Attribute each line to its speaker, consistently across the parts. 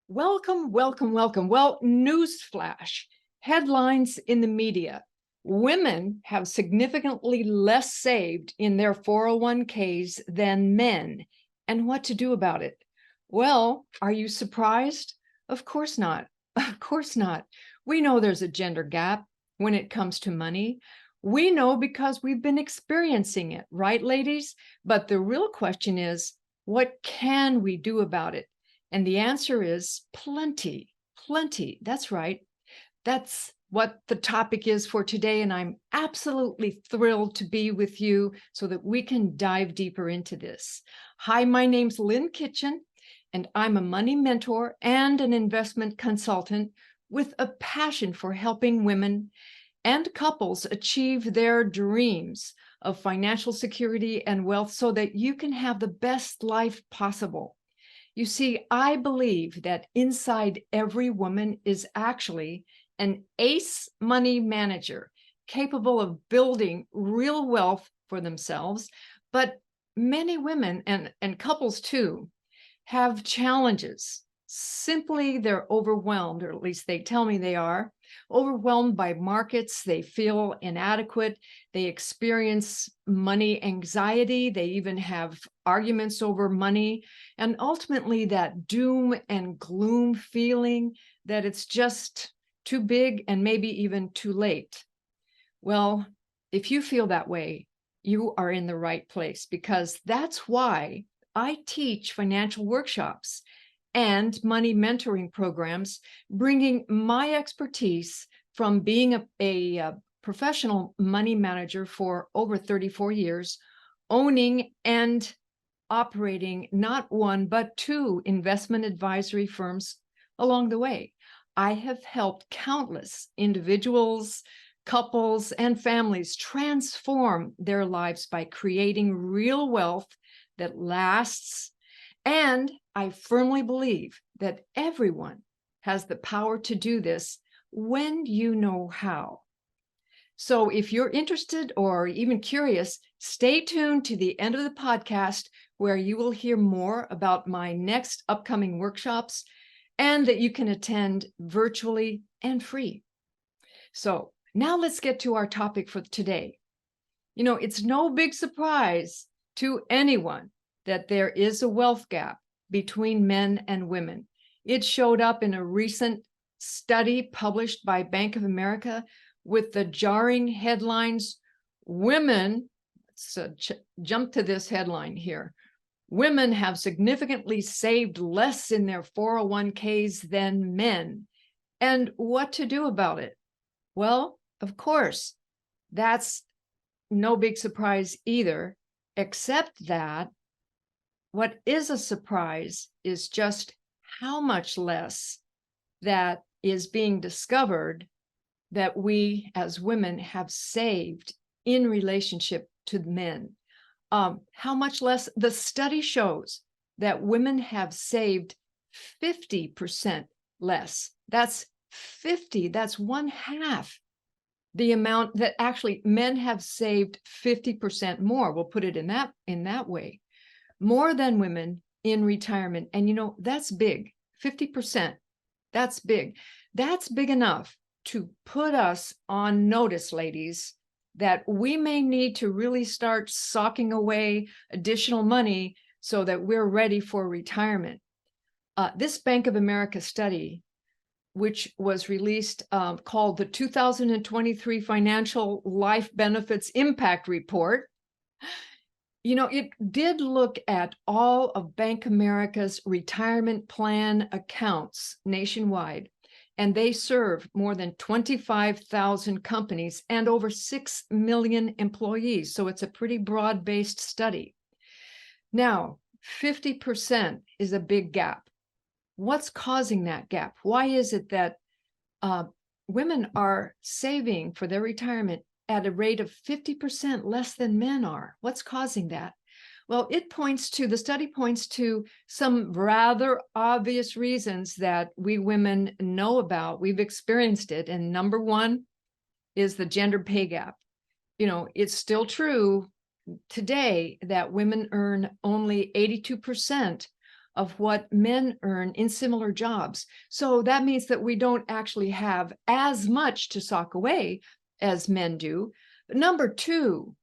Speaker 1: Welcome, welcome, welcome. Well, newsflash, headlines in the media. Women have significantly less saved in their 401ks than men. And what to do about it? Well, are you surprised? Of course not. Of course not. We know there's a gender gap when it comes to money. We know because we've been experiencing it, right, ladies? But the real question is, what can we do about it? And the answer is plenty, plenty. That's right. That's what the topic is for today. And I'm absolutely thrilled to be with you so that we can dive deeper into this. Hi, my name's Lynn, and I'm a money mentor and an investment consultant with a passion for helping women and couples achieve their dreams of financial security and wealth so that you can have the best life possible. You see, I believe that inside every woman is actually an ace money manager capable of building real wealth for themselves. But many women and couples too have challenges. Simply, they're overwhelmed, or at least they tell me they are, overwhelmed by markets. They feel inadequate. They experience money anxiety. They even have arguments over money. And ultimately, that doom and gloom feeling that it's just too big and maybe even too late. Well, if you feel that way, you are in the right place, because that's why I teach financial workshops and money mentoring programs, bringing my expertise from being a professional money manager for over 34 years, owning and operating not one, but two investment advisory firms along the way. I have helped countless individuals, couples, and families transform their lives by creating real wealth that lasts. And I firmly believe that everyone has the power to do this when you know how. So if you're interested or even curious, stay tuned to the end of the podcast, where you will hear more about my next upcoming workshops and that you can attend virtually and free. So now let's get to our topic for today. You know, it's no big surprise to anyone that there is a wealth gap between men and women. It showed up in a recent study published by Bank of America with the jarring headlines, women, jump to this headline here, women have significantly saved less in their 401ks than men. And what to do about it? Well, of course, that's no big surprise either, except that what is a surprise is just how much less that is being discovered that we as women have saved in relationship to men. How much less? The study shows that women have saved 50% less. That's 50, that's one half the amount that actually men have saved 50% more. We'll put it in that way. More than women in retirement. And you know, that's big. 50%. That's big. That's big enough to put us on notice, ladies, that we may need to really start socking away additional money so that we're ready for retirement. This Bank of America study, which was released, called the 2023 Financial Life Benefits Impact Report, you know, it did look at all of Bank of America's retirement plan accounts nationwide, and they serve more than 25,000 companies and over 6 million employees. So it's a pretty broad-based study. Now, 50% is a big gap. What's causing that gap? Why is it that women are saving for their retirement at a rate of 50% less than men are? What's causing that? Well, the study points to some rather obvious reasons that we women know about. We've experienced it. And number one is the gender pay gap. You know, it's still true today that women earn only 82% of what men earn in similar jobs. So that means that we don't actually have as much to sock away as men do. Number two,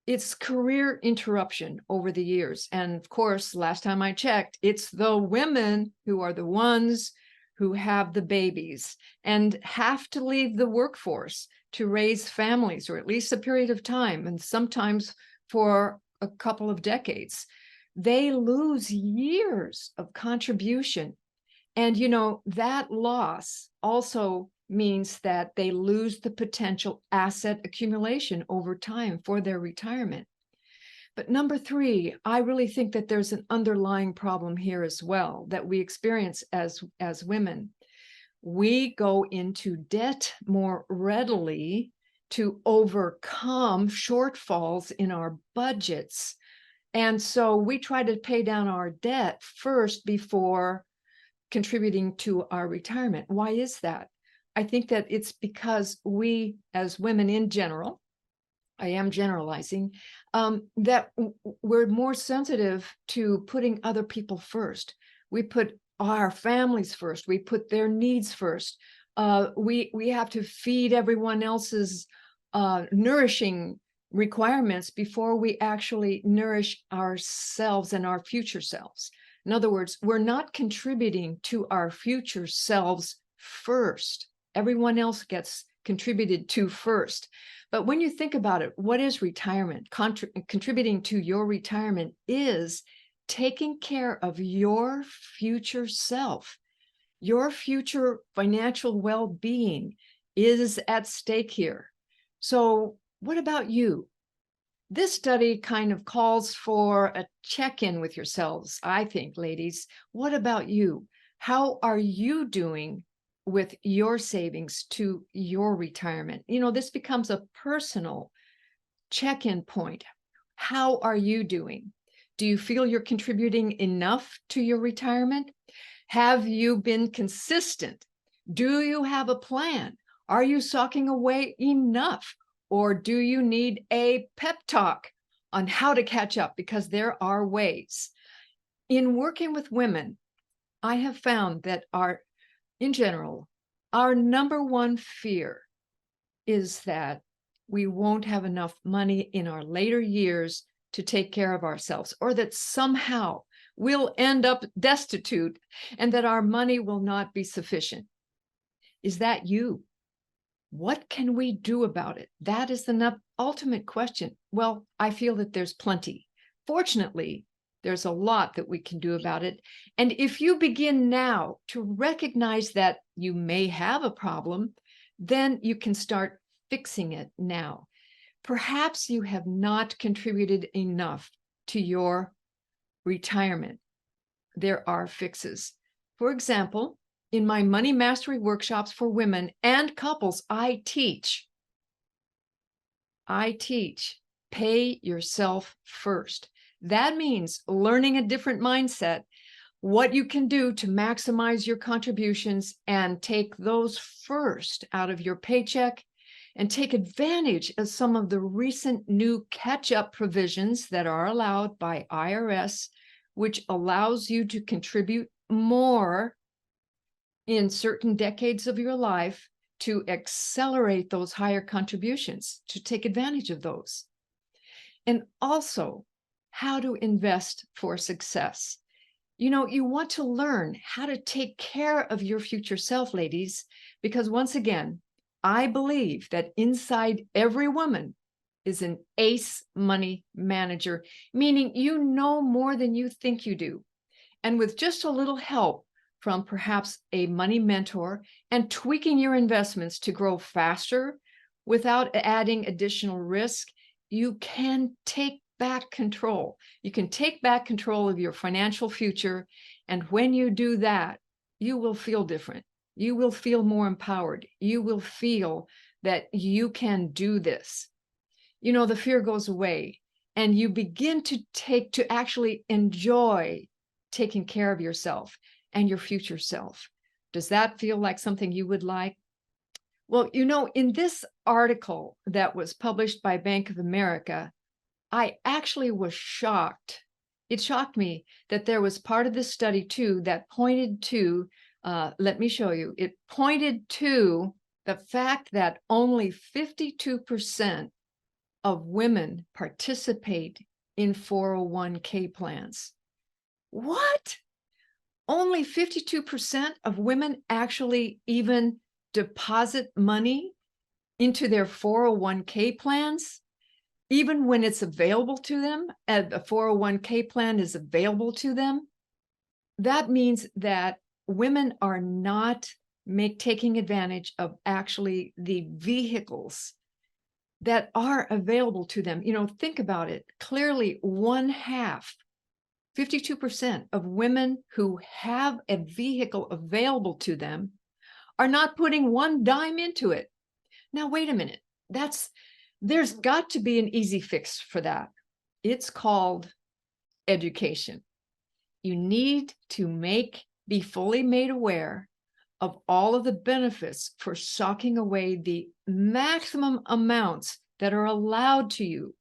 Speaker 1: it's career interruption over the years. And of course, last time I checked, it's the women who are the ones who have the babies and have to leave the workforce to raise families, or at least a period of time, and sometimes for a couple of decades. They lose years of contribution. And, that loss also means that they lose the potential asset accumulation over time for their retirement. But number three, I really think that there's an underlying problem here as well that we experience as women. We go into debt more readily to overcome shortfalls in our budgets. And so we try to pay down our debt first before contributing to our retirement. Why is that? I think that it's because we, as women in general, I am generalizing, that we're more sensitive to putting other people first. We put our families first. We put their needs first. We have to feed everyone else's nourishing requirements before we actually nourish ourselves and our future selves. In other words, we're not contributing to our future selves first. Everyone else gets contributed to first. But when you think about it, what is retirement? Contributing to your retirement is taking care of your future self. Your future financial well-being is at stake here. So what about you? This study kind of calls for a check-in with yourselves, I think, ladies. What about you? How are you doing with your savings to your retirement? This becomes a personal check-in point. How are you doing? Do you feel you're contributing enough to your retirement? Have you been consistent? Do you have a plan? Are you socking away enough? Or do you need a pep talk on how to catch up? Because there are ways. In working with women, I have found that in general, our number one fear is that we won't have enough money in our later years to take care of ourselves, or that somehow we'll end up destitute and that our money will not be sufficient. Is that you? What can we do about it? That is the ultimate question. Well, I feel that there's plenty. Fortunately, there's a lot that we can do about it. And if you begin now to recognize that you may have a problem, then you can start fixing it now. Perhaps you have not contributed enough to your retirement. There are fixes. For example, in my money mastery workshops for women and couples, I teach pay yourself first. That means learning a different mindset, what you can do to maximize your contributions and take those first out of your paycheck, and take advantage of some of the recent new catch-up provisions that are allowed by IRS, which allows you to contribute more in certain decades of your life to accelerate those higher contributions, to take advantage of those. And also, how to invest for success. You want to learn how to take care of your future self, ladies, because once again, I believe that inside every woman is an ace money manager, meaning you know more than you think you do. And with just a little help from perhaps a money mentor and tweaking your investments to grow faster without adding additional risk, you can take back control. You can take back control of your financial future. And when you do that, you will feel different. You will feel more empowered. You will feel that you can do this. The fear goes away and you begin to actually enjoy taking care of yourself and your future self. Does that feel like something you would like? Well, in this article that was published by Bank of America, I actually was shocked It shocked me that there was part of this study too that pointed to, let me show you, it pointed to the fact that only 52% of women participate in 401k plans. What? Only 52% of women actually even deposit money into their 401k plans, even when it's available to them, and the 401k plan is available to them. That means that women are not taking advantage of actually the vehicles that are available to them. Think about it. Clearly, 52% of women who have a vehicle available to them are not putting one dime into it. Now, wait a minute. There's got to be an easy fix for that. It's called education. You need to be fully made aware of all of the benefits for socking away the maximum amounts that are allowed to you.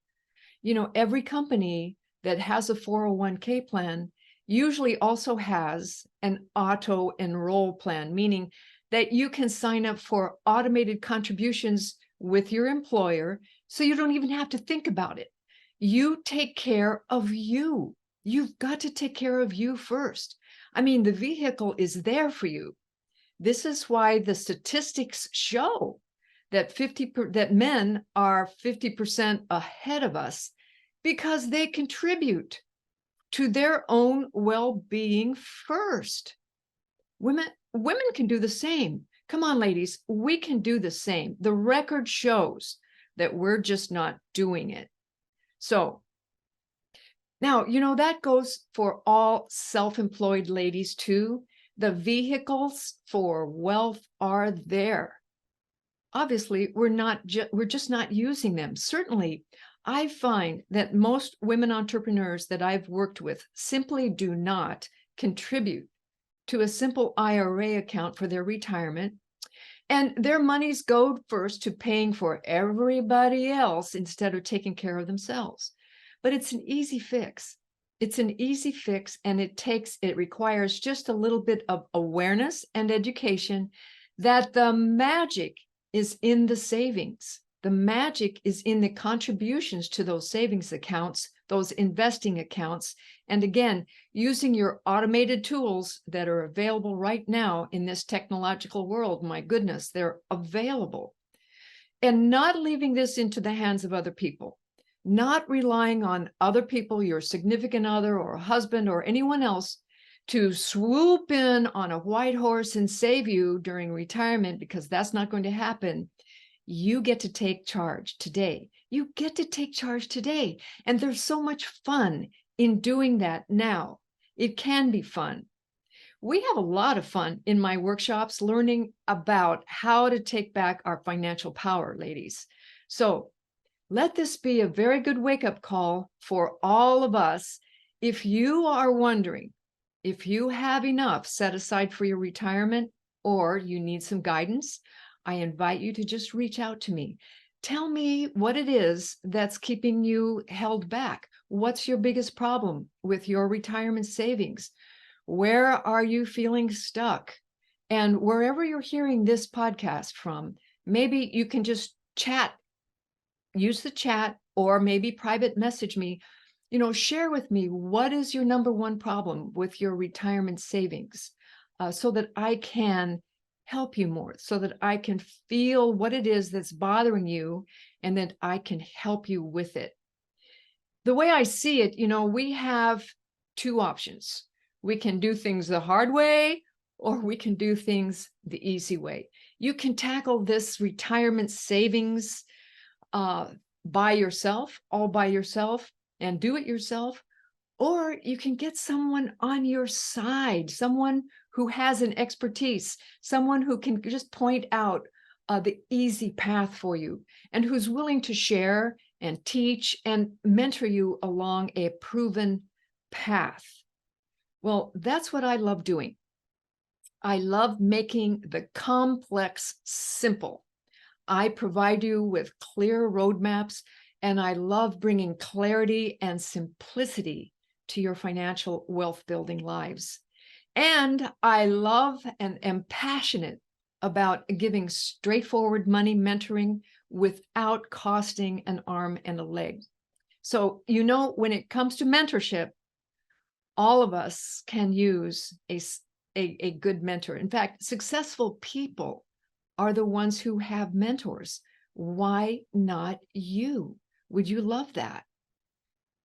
Speaker 1: Every company that has a 401k plan usually also has an auto enroll plan, meaning that you can sign up for automated contributions with your employer, so you don't even have to think about it. You take care of you. You've got to take care of you first. I mean, the vehicle is there for you. This is why the statistics show that that men are 50% ahead of us, because they contribute to their own well-being first. Women can do the same. Come on, ladies, we can do the same. The record shows that we're just not doing it. So now, that goes for all self-employed ladies too. The vehicles for wealth are there. Obviously, we're just not using them. Certainly, I find that most women entrepreneurs that I've worked with simply do not contribute to a simple IRA account for their retirement. And their monies go first to paying for everybody else instead of taking care of themselves. But it's an easy fix. It's an easy fix, and it requires just a little bit of awareness and education that the magic is in the savings. The magic is in the contributions to those savings accounts, those investing accounts. And again, using your automated tools that are available right now in this technological world. My goodness, they're available. And not leaving this into the hands of other people, not relying on other people, your significant other or husband or anyone else, to swoop in on a white horse and save you during retirement, because that's not going to happen. You get to take charge today. You get to take charge today. And there's so much fun in doing that now. It can be fun. We have a lot of fun in my workshops learning about how to take back our financial power, ladies. So let this be a very good wake-up call for all of us. If you are wondering if you have enough set aside for your retirement, or you need some guidance, I invite you to just reach out to me. Tell me what it is that's keeping you held back. What's your biggest problem with your retirement savings? Where are you feeling stuck? And wherever you're hearing this podcast from, maybe you can just chat, use the chat, or maybe private message me. Share with me, what is your number one problem with your retirement savings, so that I can help you more, so that I can feel what it is that's bothering you, and that I can help you with it. The way I see it, we have two options. We can do things the hard way, or we can do things the easy way. You can tackle this retirement savings by yourself, all by yourself, and do it yourself. Or you can get someone on your side, someone who has an expertise, someone who can just point out the easy path for you, and who's willing to share and teach and mentor you along a proven path. Well, that's what I love doing. I love making the complex simple. I provide you with clear roadmaps, and I love bringing clarity and simplicity to your financial wealth building lives. And I love and am passionate about giving straightforward money mentoring without costing an arm and a leg. So, when it comes to mentorship, all of us can use a good mentor. In fact, successful people are the ones who have mentors. Why not you? Would you love that?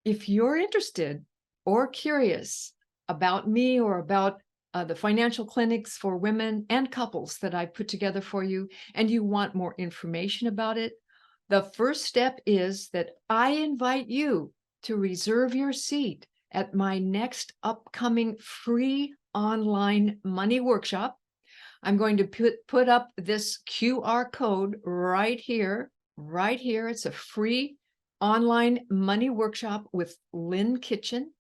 Speaker 1: If you're interested or curious about me or about the financial clinics for women and couples that I put together for you, and you want more information about it, the first step is that I invite you to reserve your seat at my next upcoming free online money workshop. I'm going to put up this QR code right here. It's a free online money workshop with Lynn Kitchen.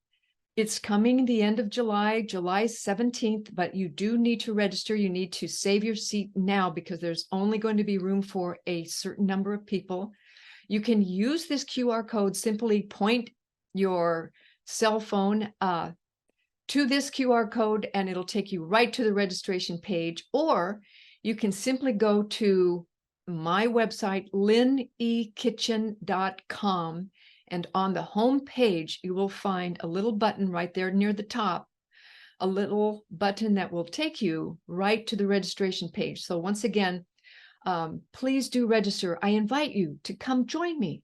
Speaker 1: It's coming the end of July 17th, but you do need to register. You need to save your seat now because there's only going to be room for a certain number of people. You can use this QR code, simply point your cell phone to this QR code and it'll take you right to the registration page, or you can simply go to my website, lynnekitchen.com, and on the home page, you will find a little button right there near the top, a little button that will take you right to the registration page. So once again, please do register. I invite you to come join me.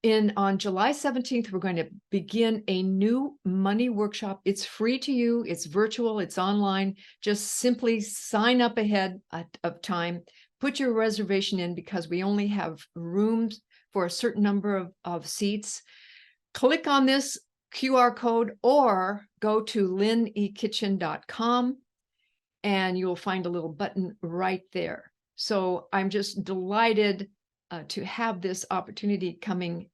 Speaker 1: On July 17th, we're going to begin a new money workshop. It's free to you. It's virtual. It's online. Just simply sign up ahead of time. Put your reservation in because we only have rooms for a certain number of seats. Click on this QR code or go to lynnekitchen.com and you'll find a little button right there. So I'm just delighted to have this opportunity coming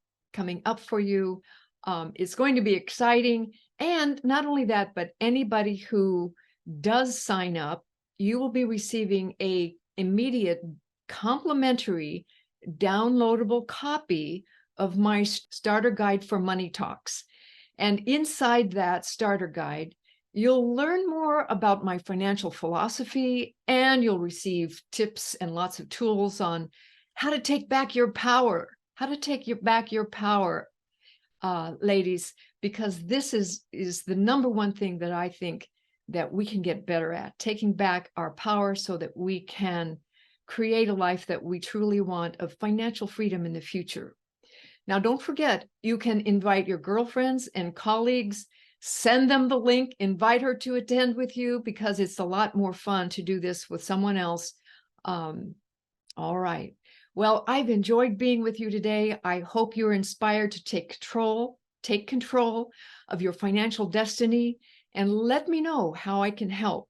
Speaker 1: up for you. It's going to be exciting. And not only that, but anybody who does sign up, you will be receiving an immediate complimentary downloadable copy of my starter guide for money talks. And inside that starter guide, you'll learn more about my financial philosophy, and you'll receive tips and lots of tools on how to take back your power, ladies, because this is the number one thing that I think that we can get better at, taking back our power so that we can create a life that we truly want of financial freedom in the future. Now, don't forget, you can invite your girlfriends and colleagues, send them the link, invite her to attend with you because it's a lot more fun to do this with someone else. All right. Well, I've enjoyed being with you today. I hope you're inspired to take control of your financial destiny, and let me know how I can help.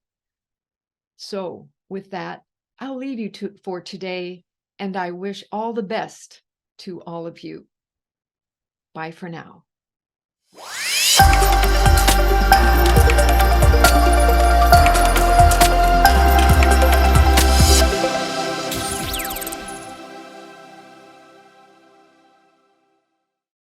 Speaker 1: So with that, I'll leave you for today, and I wish all the best to all of you. Bye for now.